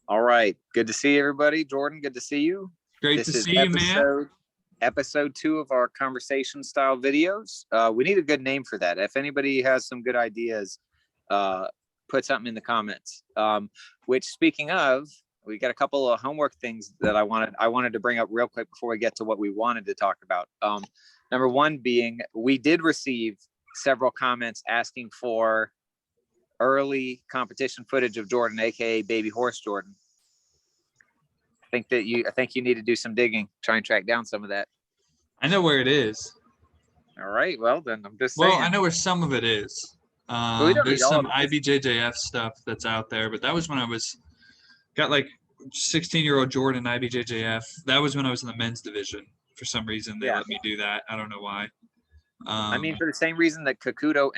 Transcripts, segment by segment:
All right. Good to see everybody. Jordan, good to see you. Great This to is see you, man. episode 2 of our conversation style videos. We need a good name for that. If anybody has some good ideas, put something in the comments. Which, speaking of, we got a couple of homework things that I wanted to bring up real quick before we get to what we wanted to talk about. Number one being, we did receive several comments asking for early competition footage of Jordan, aka Baby Horse Jordan. I think you need to do some digging, try and track down some of that. I know where it is. All right, well then I'm just saying. Well, I know where some of it is. There's some IBJJF stuff that's out there, but that was when I got like 16-year-old Jordan IBJJF. That was when I was in the men's division. For some reason, they let me do that. I don't know why. I mean, for the same reason that Kakuto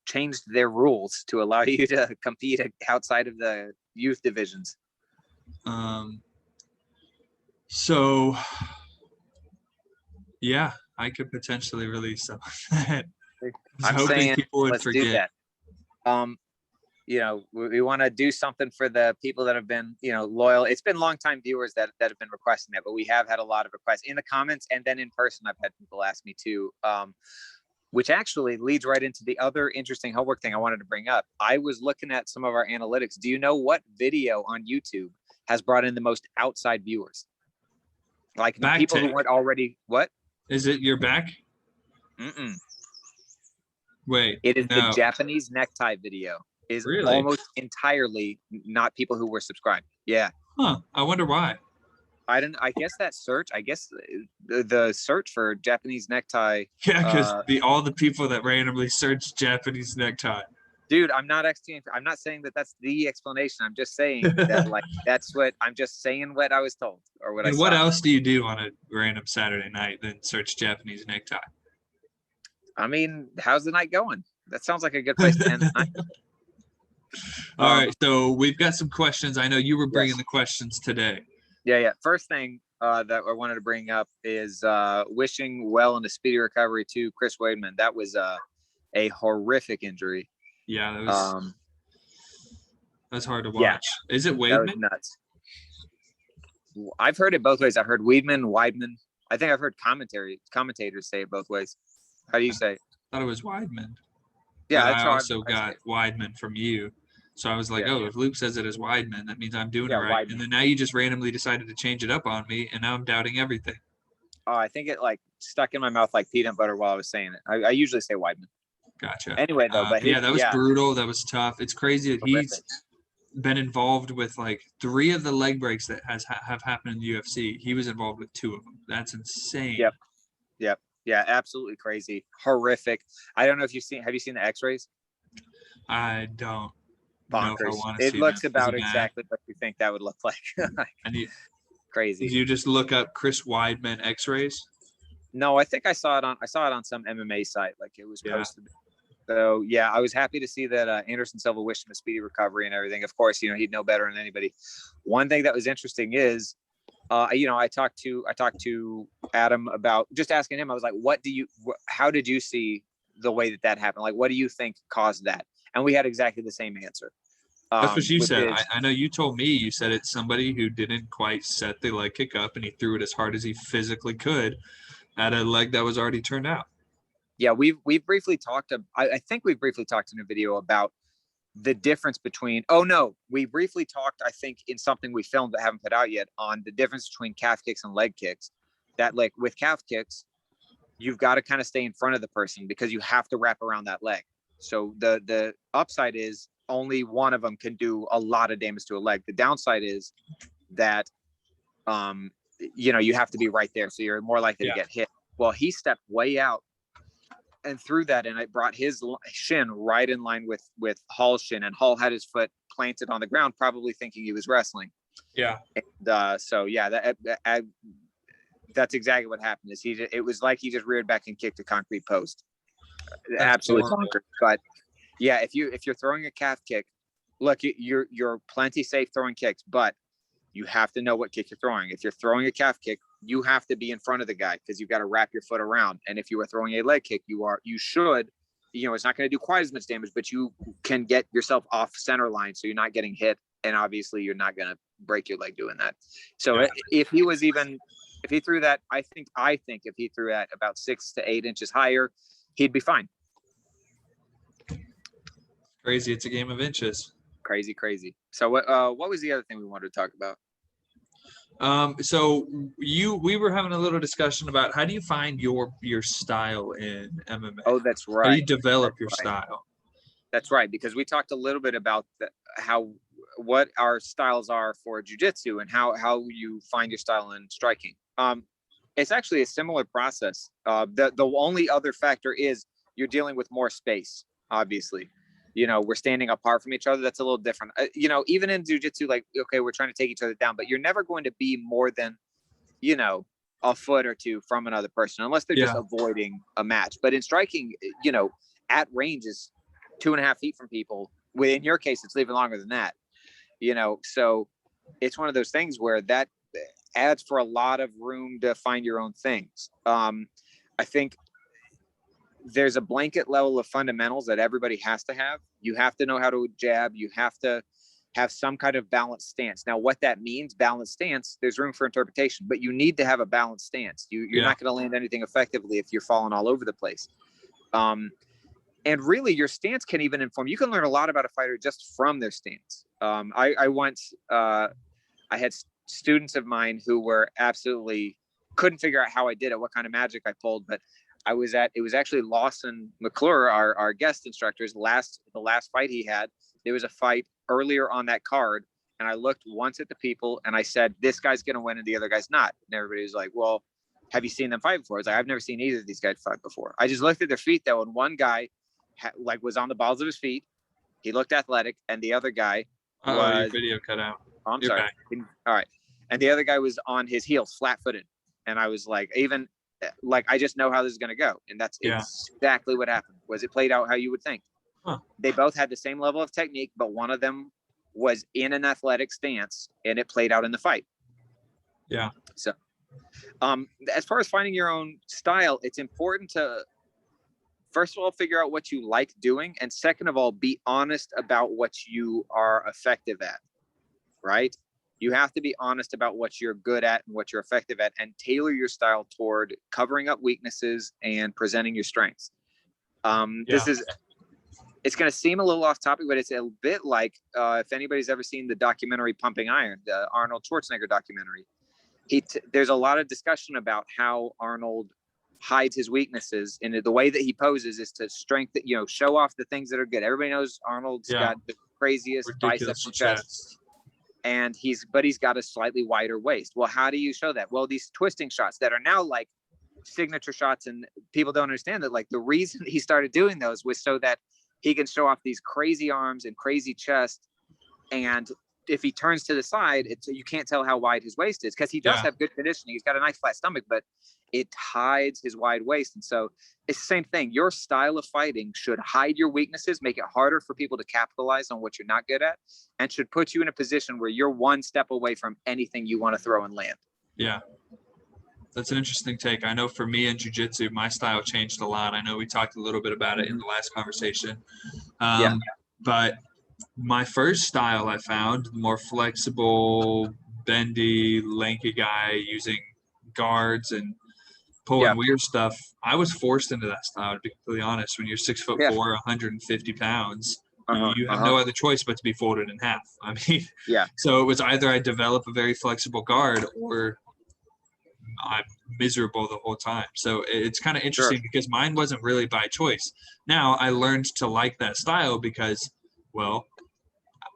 changed their rules to allow you to compete outside of the youth divisions. So, yeah, I could potentially release some of that. I'm hoping saying people would let's forget. do that. We want to do something for the people that have been, loyal. It's been longtime viewers that have been requesting that, but we have had a lot of requests in the comments and then in person. I've had people ask me too, which actually leads right into the other interesting homework thing I wanted to bring up. I was looking at some of our analytics. Do you know what video on YouTube has brought in the most outside viewers? Like Back people tech. who weren't already, what? Is it your back? Mm-mm. Wait. It is the Japanese necktie video. Is really? Almost entirely not people who were subscribed. Yeah. Huh. I wonder why. I guess that search. I guess the search for Japanese necktie. Yeah, because all the people that randomly search Japanese necktie. Dude, I'm not saying that that's the explanation. I'm just saying that that's what I'm just saying what I was told or what I saw. What else do you do on a random Saturday night than search Japanese necktie? I mean, how's the night going? That sounds like a good place to end the night. All right, so we've got some questions. I know you were bringing the questions today. Yeah. First thing that I wanted to bring up is wishing well and a speedy recovery to Chris Weidman. That was a horrific injury. Yeah, that was hard to watch. Yeah, is it Weidman? That was nuts. I've heard it both ways. I've heard Weidman. I think I've heard commentators say it both ways. How do you say it? I thought it was Weidman. Yeah, I also got Weidman from you. So I was like, if Luke says it as Weidman, that means I'm doing it right. Weidman. And then now you just randomly decided to change it up on me, and now I'm doubting everything. Oh, I think it stuck in my mouth like peanut butter while I was saying it. I usually say Weidman. Gotcha. Anyway, though, but that was brutal. That was tough. It's crazy that he's been involved with 3 of the leg breaks that have happened in the UFC. He was involved with 2 of them. That's insane. Yep. Yeah, absolutely crazy. Horrific. I don't know if have you seen the x-rays? I don't. Bonkers. It looks about exactly what you think that would look like. Crazy. Did you just look up Chris Weidman x-rays? No, I think I saw it on some MMA site. It was posted. So yeah, I was happy to see that Anderson Silva wished him a speedy recovery and everything. Of course, he'd know better than anybody. One thing that was interesting is, I talked to Adam about just asking him. I was like, how did you see the way that happened? What do you think caused that? And we had exactly the same answer. That's what you said. I know you told me, you said it's somebody who didn't quite set the leg kick up and he threw it as hard as he physically could at a leg that was already turned out. Yeah, we've briefly talked. I think we briefly talked in a video about the difference between. Oh no, we briefly talked. I think in something we filmed that haven't put out yet on the difference between calf kicks and leg kicks. That with calf kicks, you've got to kind of stay in front of the person because you have to wrap around that leg. So the upside is only one of them can do a lot of damage to a leg. The downside is that you have to be right there, so you're more likely to get hit. Well, he stepped way out and threw that, and it brought his shin right in line with Hall's shin, and Hall had his foot planted on the ground, probably thinking he was wrestling. Yeah. And, so yeah, that's exactly what happened. It was like he just reared back and kicked a concrete post. Absolutely bonkers. But yeah, if you're throwing a calf kick, look, you're plenty safe throwing kicks, but you have to know what kick you're throwing. If you're throwing a calf kick, you have to be in front of the guy because you've got to wrap your foot around. And if you are throwing a leg kick, you should, it's not going to do quite as much damage, but you can get yourself off center line so you're not getting hit And obviously you're not going to break your leg doing that. So Yeah. if he threw that, I think if he threw at about 6 to 8 inches higher, he'd be fine. Crazy. It's a game of inches. Crazy. So what was the other thing we wanted to talk about? So we were having a little discussion about how do you find your style in MMA? Oh, that's right. How do you develop your style? That's right, because we talked a little bit about what our styles are for jiu-jitsu and how you find your style in striking. It's actually a similar process. The only other factor is you're dealing with more space, obviously. We're standing apart from each other. That's a little different. Even in jiu-jitsu, like, okay, we're trying to take each other down, but you're never going to be more than, a foot or two from another person, unless they're just avoiding a match. But in striking, at range is 2.5 feet from people. In your case, it's even longer than that. So it's one of those things where that adds for a lot of room to find your own things. I think there's a blanket level of fundamentals that everybody has to have. You have to know how to jab. You have to have some kind of balanced stance. Now, what that means, balanced stance, there's room for interpretation, but you need to have a balanced stance. You're not going to land anything effectively if you're falling all over the place. And really, your stance can even inform. You can learn a lot about a fighter just from their stance. I once had students of mine who were absolutely couldn't figure out how I did it, what kind of magic I pulled, but it was actually Lawson McClure, our guest instructor's the last fight he had. There was a fight earlier on that card, and I looked once at the people and I said, this guy's going to win and the other guy's not. And everybody was like, well, have you seen them fight before? I was like, I've never seen either of these guys fight before. I just looked at their feet though, and one guy was on the balls of his feet. He looked athletic, and the other guy your video cut out. Oh, I'm sorry. Back. All right. And the other guy was on his heels, flat-footed. And I was like, I just know how this is going to go. And that's exactly what happened. Was it played out how you would think? Huh. They both had the same level of technique, but one of them was in an athletic stance, and it played out in the fight. Yeah. So, as far as finding your own style, it's important to, first of all, figure out what you like doing. And second of all, be honest about what you are effective at, right? You have to be honest about what you're good at and what you're effective at, and tailor your style toward covering up weaknesses and presenting your strengths. It's going to seem a little off topic, but it's a bit like, if anybody's ever seen the documentary Pumping Iron, the Arnold Schwarzenegger documentary, there's a lot of discussion about how Arnold hides his weaknesses, and the way that he poses is to show off the things that are good. Everybody knows Arnold's got the craziest biceps and chest, and he's got a slightly wider waist. Well, how do you show that? Well, these twisting shots that are now like signature shots, and people don't understand that, like, the reason he started doing those was so that he can show off these crazy arms and crazy chest. And if he turns to the side, you can't tell how wide his waist is, because he does have good conditioning. He's got a nice flat stomach, but it hides his wide waist. And so it's the same thing. Your style of fighting should hide your weaknesses, make it harder for people to capitalize on what you're not good at, and should put you in a position where you're one step away from anything you want to throw and land. Yeah. That's an interesting take. I know for me in jiu-jitsu, my style changed a lot. I know we talked a little bit about it in the last conversation. But my first style I found, more flexible, bendy, lanky guy using guards and pulling weird stuff. I was forced into that style, to be completely honest. When you're 6'4", 150 pounds, you have no other choice but to be folded in half. I mean, so it was either I develop a very flexible guard or I'm miserable the whole time. So it's kind of interesting because mine wasn't really by choice. Now I learned to like that style because, well,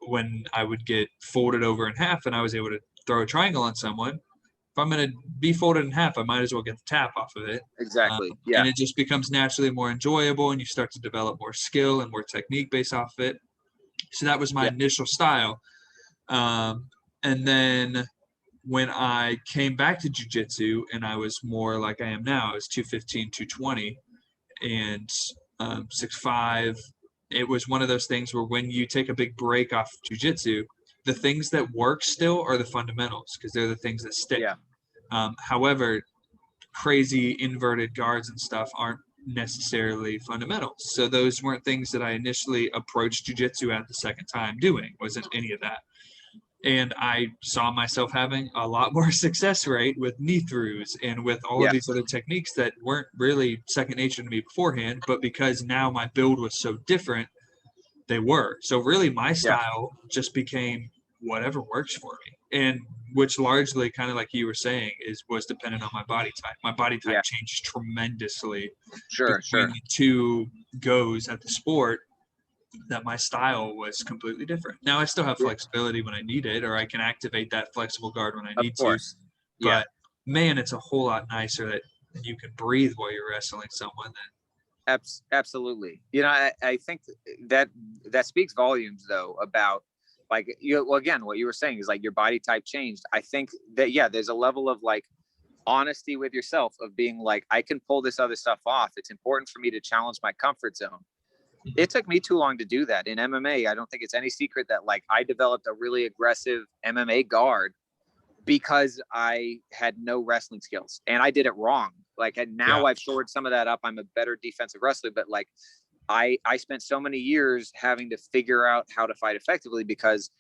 when I would get folded over in half and I was able to throw a triangle on someone, if I'm going to be folded in half, I might as well get the tap off of it. Exactly. And it just becomes naturally more enjoyable, and you start to develop more skill and more technique based off of it. So that was my initial style. And then when I came back to jiu-jitsu and I was more like I am now, I was 215, 220 and 6'5". It was one of those things where when you take a big break off jiu-jitsu, the things that work still are the fundamentals, because they're the things that stick. However, crazy inverted guards and stuff aren't necessarily fundamentals. So those weren't things that I initially approached jiu-jitsu at the second time doing. Wasn't any of that. And I saw myself having a lot more success rate with knee throughs and with all of these other techniques that weren't really second nature to me beforehand, but because now my build was so different, they were. So really my style just became whatever works for me. And which largely, kind of like you were saying, was dependent on my body type. My body type changed tremendously between the two goes at the sport, that my style was completely different. Now I still have flexibility when I need it, or I can activate that flexible guard when I need to. But man, it's a whole lot nicer that you can breathe while you're wrestling someone. Absolutely. You know, I think that speaks volumes though about like again, what you were saying is like your body type changed. I think that there's a level of like honesty with yourself of being like, I can pull this other stuff off. It's important for me to challenge my comfort zone. It took me too long to do that in MMA. I don't think it's any secret that like I developed a really aggressive MMA guard because I had no wrestling skills and I did it wrong. Like, and now I've shored some of that up. I'm a better defensive wrestler, but like I spent so many years having to figure out how to fight effectively because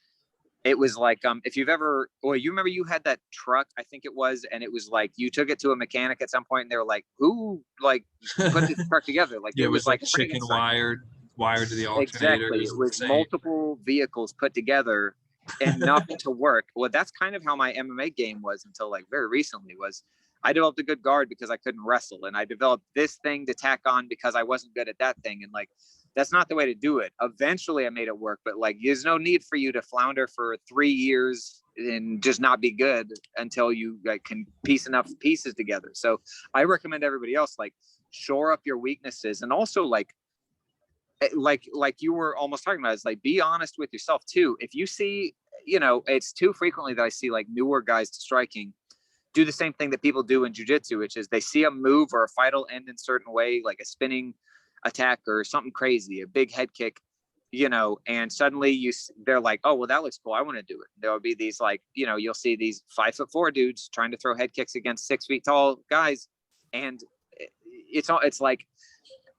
it was like, if you've ever, you remember you had that truck, I think it was, and it was like, you took it to a mechanic at some point and they were like, who like put this truck together? Like it was like chicken wired to the alternator. Exactly. It was multiple vehicles put together enough to work. Well, that's kind of how my MMA game was until like very recently. Was I developed a good guard because I couldn't wrestle, and I developed this thing to tack on because I wasn't good at that thing. And like, that's not the way to do it. Eventually I made it work, but like, there's no need for you to flounder for 3 years and just not be good until you like can piece enough pieces together. So I recommend everybody else, like, shore up your weaknesses, and also like you were almost talking about, is like, be honest with yourself too. If you see, you know, it's too frequently that I see like newer guys to striking do the same thing that people do in jiu-jitsu, which is they see a move or a fight will end in a certain way, like a spinning attack or something crazy, a big head kick, you know, and suddenly they're like, oh, well, that looks cool, I want to do it. There'll be these like, you know, you'll see these 5'4" dudes trying to throw head kicks against 6 feet tall guys, and it's like,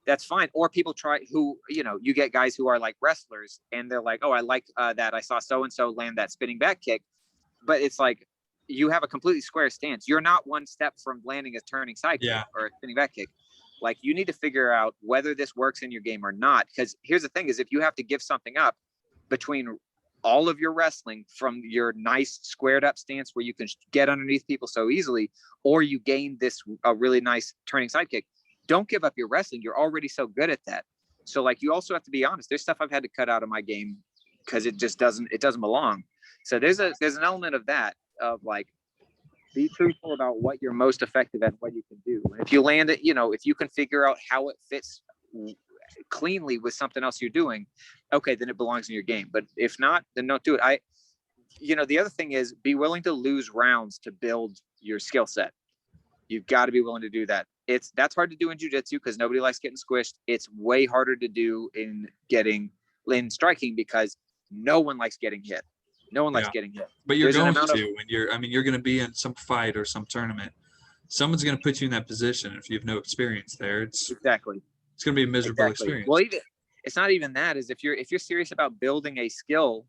that's fine. Or people try who, you know, you get guys who are like wrestlers and they're like, oh, I like that. I saw so-and-so land that spinning back kick. But it's like, you have a completely square stance. You're not one step from landing a turning side kick or a spinning back kick. Like, you need to figure out whether this works in your game or not. Because here's the thing is, if you have to give something up between all of your wrestling from your nice squared up stance where you can get underneath people so easily, or you gain this a really nice turning side kick, don't give up your wrestling. You're already so good at that. So like, you also have to be honest. There's stuff I've had to cut out of my game because it just doesn't belong. So there's an element of that, of like, be truthful about what you're most effective at, what you can do. And if you land it, you know, if you can figure out how it fits cleanly with something else you're doing, okay, then it belongs in your game. But if not, then don't do it. The other thing is, be willing to lose rounds to build your skill set. You've got to be willing to do that. That's hard to do in jiu-jitsu because nobody likes getting squished. It's way harder to do in striking because no one likes getting hit. No one likes getting hit. But you're going to when you're going to be in some fight or some tournament. Someone's going to put you in that position. If you have no experience there, it's going to be a miserable experience. Well, it's not even that. Is if you're serious about building a skill,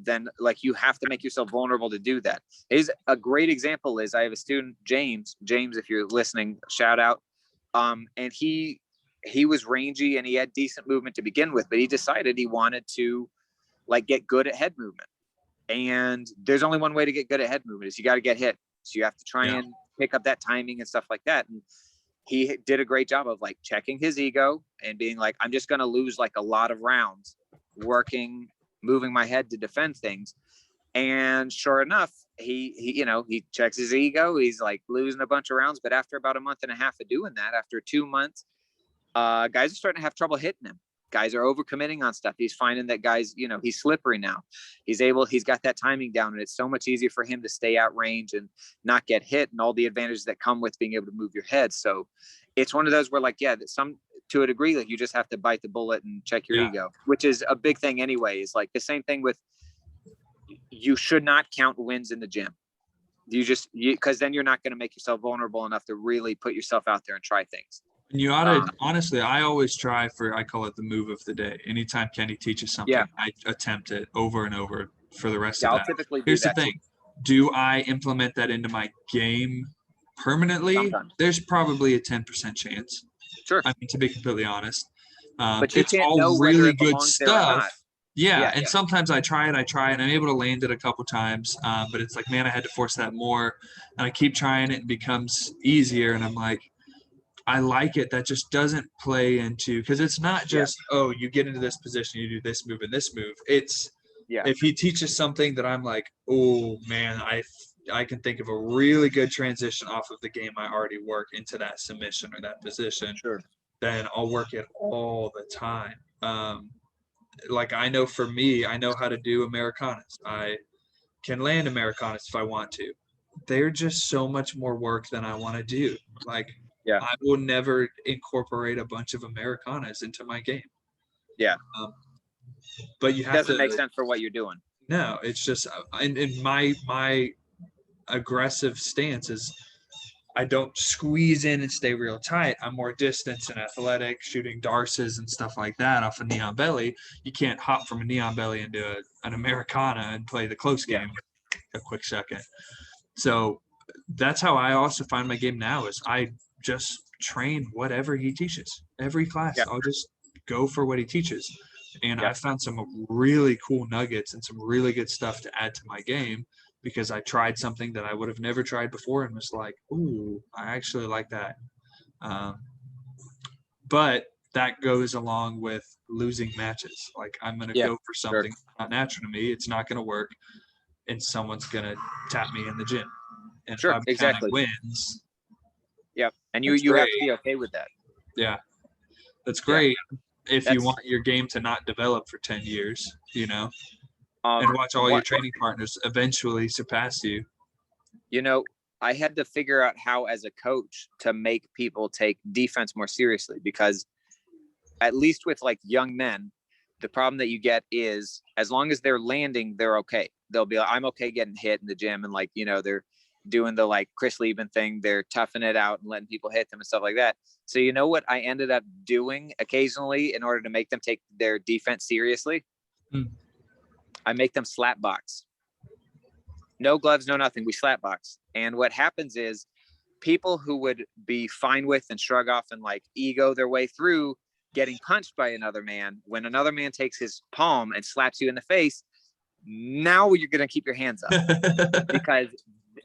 then like, you have to make yourself vulnerable to do that. Is a great example is I have a student, James, if you're listening, shout out. And he was rangy and he had decent movement to begin with, but he decided he wanted to like get good at head movement. And there's only one way to get good at head movement, is you got to get hit. So you have to try and pick up that timing and stuff like that. And he did a great job of like checking his ego and being like, I'm just going to lose like a lot of rounds moving my head to defend things. And sure enough, he checks his ego. He's like losing a bunch of rounds. But after about a month and a half of doing that, after 2 months, guys are starting to have trouble hitting him. Guys are overcommitting on stuff. He's finding that guys, you know, he's slippery now. He's got that timing down, and it's so much easier for him to stay out range and not get hit, and all the advantages that come with being able to move your head. So it's one of those where like, to a degree, like, you just have to bite the bullet and check your ego, which is a big thing anyway. Is like the same thing with, you should not count wins in the gym. Because then you're not going to make yourself vulnerable enough to really put yourself out there and try things. And you ought to, honestly, I always try I call it the move of the day. Anytime Kenny teaches something, I attempt it over and over. for the rest Yeah, of I'll that. typically do Here's the that too. thing. Do I implement that into my game permanently? Sometimes. There's probably a 10% chance. Sure. I mean, to be completely honest. But you It's can't all know whether really it good belongs there or stuff. not. Yeah, and Yeah. sometimes I try it, and I'm able to land it a couple times. But it's like, man, I had to force that more. And I keep trying it, and it becomes easier. And I'm like, I like it. That just doesn't play into, because it's not just, oh, you get into this position, you do this move and this move. It's, if he teaches something that I'm like, oh man, I can think of a really good transition off of the game I already work into that submission or that position, Sure. then I'll work it all the time. Like I know for me, I know how to do Americanas. I can land Americanas if I want to. They're just so much more work than I want to do. Like, Yeah. I will never incorporate a bunch of Americanas into my game. Yeah. But you have Doesn't to make sense for what you're doing. No, it's just in my aggressive stance is I don't squeeze in and stay real tight. I'm more distance and athletic, shooting darces and stuff like that off a neon belly. You can't hop from a neon belly into an Americana and play the close game a quick second. So that's how I also find my game now is I just train whatever he teaches. Every class, I'll just go for what he teaches. And I found some really cool nuggets and some really good stuff to add to my game because I tried something that I would have never tried before and was like, ooh, I actually like that. But that goes along with losing matches. Like I'm going to go for something not natural to me. It's not going to work. And someone's going to tap me in the gym. And if I'm counting wins. Yeah. And you have to be okay with that. Yeah. That's great. If you want your game to not develop for 10 years, and watch all your training partners eventually surpass you. I had to figure out how, as a coach, to make people take defense more seriously, because at least with like young men, the problem that you get is as long as they're landing, they're okay. They'll be like, I'm okay getting hit in the gym. And like, they're doing the like Chris Lieben thing. They're toughing it out and letting people hit them and stuff like that. So you know what I ended up doing occasionally in order to make them take their defense seriously? I make them slap box. No gloves, no nothing. We slap box. And what happens is people who would be fine with and shrug off and like ego their way through getting punched by another man, when another man takes his palm and slaps you in the face, now you're going to keep your hands up because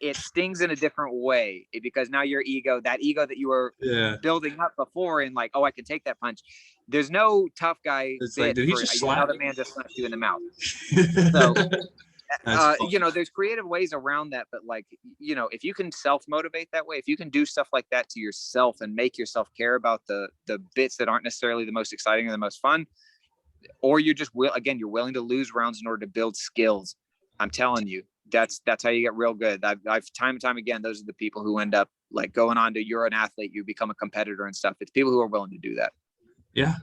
it stings in a different way, because now your ego, that ego that you were building up before and like, oh, I can take that punch. There's no tough guy. It's like, did he just slap another man just slapped you in the mouth. So, there's creative ways around that. But like, if you can self-motivate that way, if you can do stuff like that to yourself and make yourself care about the bits that aren't necessarily the most exciting or the most fun, or you're just you're willing to lose rounds in order to build skills. I'm telling you, that's how you get real good. I've time and time again, those are the people who end up like going on to, you're an athlete, you become a competitor and stuff. It's people who are willing to do that. Yeah,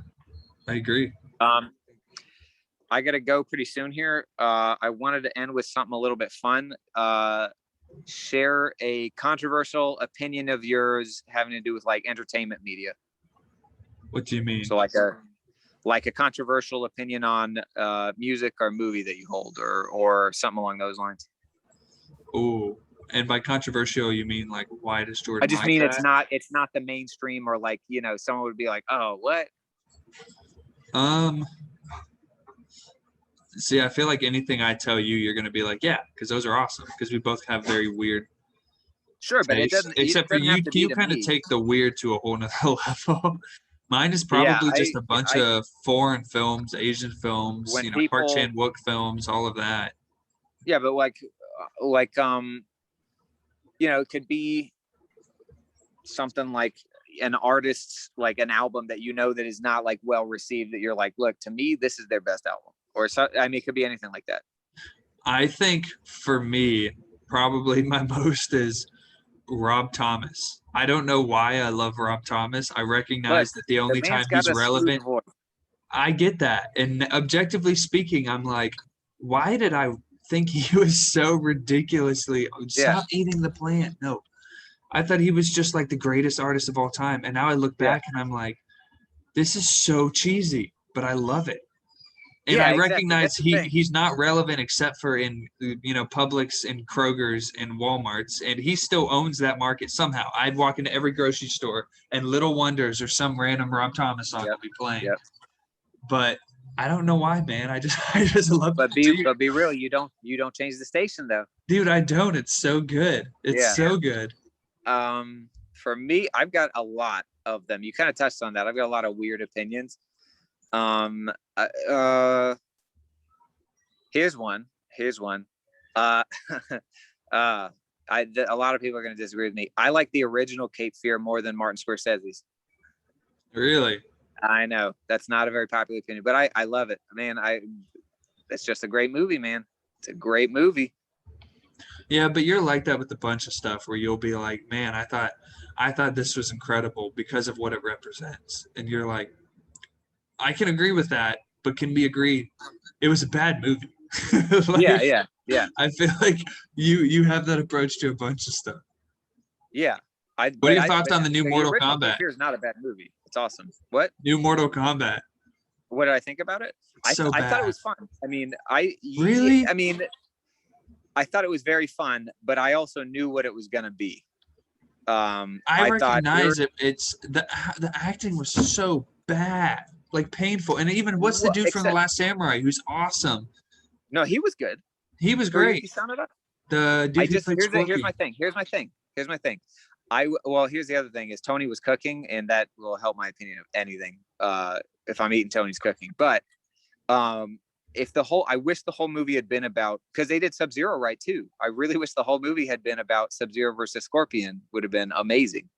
I agree. I got to go pretty soon here. I wanted to end with something a little bit fun. Share a controversial opinion of yours having to do with like entertainment media. What do you mean? So like a controversial opinion on music or movie that you hold, or something along those lines. Oh, and by controversial, you mean like, why does Jordan? I just mean that? it's not the mainstream, or like, someone would be like, oh, what? See, I feel like anything I tell you, you're going to be like, yeah, because those are awesome. Because we both have very weird. Sure, but tastes. It doesn't. Except for you, you kind of take the weird to a whole nother level. Mine is probably just a bunch of foreign films, Asian films, Park Chan-wook films, all of that. Yeah, but it could be something like an artist's, like an album that that is not like well received, that you're like, look, to me, this is their best album. Or so, I mean, it could be anything like that. I think for me, probably my most is Rob Thomas. I don't know why I love Rob Thomas. I recognize that the only time he's relevant. I get that. And objectively speaking, I'm like, why did I think he was so ridiculously stop eating the plant? No. I thought he was just like the greatest artist of all time. And now I look back and I'm like, this is so cheesy, but I love it. And Yeah, I exactly. recognize That's the thing. he's not relevant except for in Publix and Kroger's and Walmart's, and he still owns that market somehow. I'd walk into every grocery store and Little Wonders or some random Rob Thomas song will be playing. Yep. But I don't know why, man. I just love. But be real. You don't change the station though. Dude, I don't. It's so good. It's so good. For me, I've got a lot of them. You kind of touched on that. I've got a lot of weird opinions. Here's one. A lot of people are going to disagree with me. I like the original Cape Fear more than Martin Scorsese's. Really? I know that's not a very popular opinion, but I love it, man. It's just a great movie, man. It's a great movie. Yeah, but you're like that with a bunch of stuff where you'll be like, man, I thought this was incredible because of what it represents. And you're like, I can agree with that, but can we agree it was a bad movie? Yeah. I feel like you have that approach to a bunch of stuff. Yeah. What are your thoughts on the new Mortal Kombat? Fear is not a bad movie. It's awesome. What? New Mortal Kombat. What did I think about it? I thought it was fun. I mean, really? I mean, I thought it was very fun, but I also knew what it was going to be. I recognize it. It's the acting was so bad, like painful. And even what's the dude from The Last Samurai who's awesome? No, he was good. He was great. He sounded up. The dude here's my thing. Here's the other thing is Tony was cooking, and that will help my opinion of anything. If I'm eating Tony's cooking, but I wish the whole movie had been about, because they did Sub-Zero right too. I really wish the whole movie had been about Sub-Zero versus Scorpion. Would have been amazing.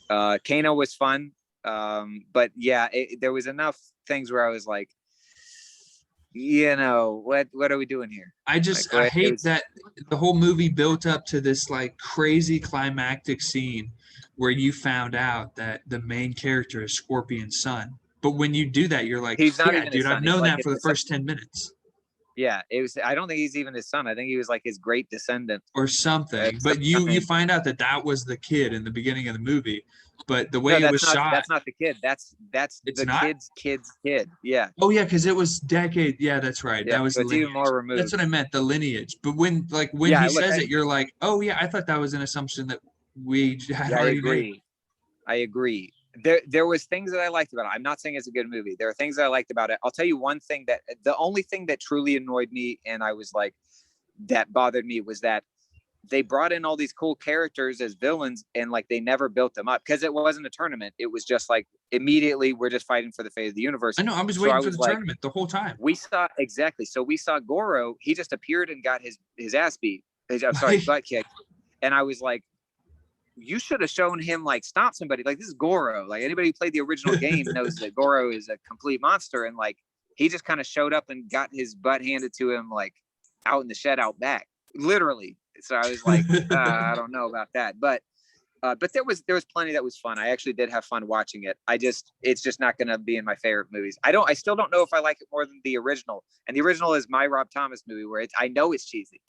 Kano was fun, but yeah, there was enough things where I was like, what are we doing here? I hate that the whole movie built up to this like crazy climactic scene where you found out that the main character is Scorpion's son. But when you do that, you're like, he's not even dude, his son. I've known that for the first 10 minutes. Yeah, it was. I don't think he's even his son. I think he was like his great descendant or something. But you find out that was the kid in the beginning of the movie. But the way it was shot, that's not the kid. That's the kid's kid. Yeah. Oh yeah, because it was decade. Yeah, that's right. Yeah, that was so it's even more removed. That's what I meant, the lineage. But when he says it, you're like, oh yeah, I thought that was an assumption that we had already made. I agree. There was things that I liked about it. I'm not saying it's a good movie. There are things that I liked about it. I'll tell you one thing the only thing that truly annoyed me, and I was like, that bothered me, was that they brought in all these cool characters as villains, and like they never built them up, because it wasn't a tournament. It was just like immediately we're just fighting for the fate of the universe. I know. I was waiting for the tournament the whole time. We saw Goro. He just appeared and got his ass beat. Butt kicked. And I was like, you should have shown him like stop somebody. Like, this is Goro. Like, anybody who played the original game knows that Goro is a complete monster. And like, he just kind of showed up and got his butt handed to him, like out in the shed out back, literally. So I was like, I don't know about that, but there was plenty that was fun. I actually did have fun watching it. It's just not going to be in my favorite movies. I still don't know if I like it more than the original. And the original is my Rob Thomas movie, where I know it's cheesy.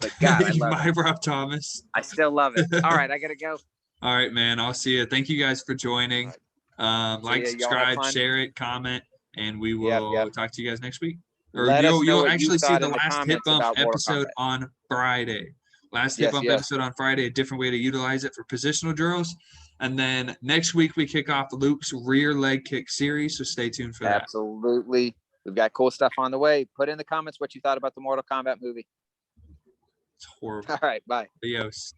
But God, I love it. Rob Thomas. I still love it. All right, I gotta go. All right, man. I'll see you. Thank you guys for joining. Like, subscribe, share it, comment, and we will talk to you guys next week. Or you'll actually see the last Hit Bump episode on Friday. Hit Bump episode on Friday, a different way to utilize it for positional drills. And then next week we kick off Luke's rear leg kick series, so stay tuned for that. Absolutely. We've got cool stuff on the way. Put in the comments what you thought about the Mortal Kombat movie. It's horrible. All right, bye. Adios.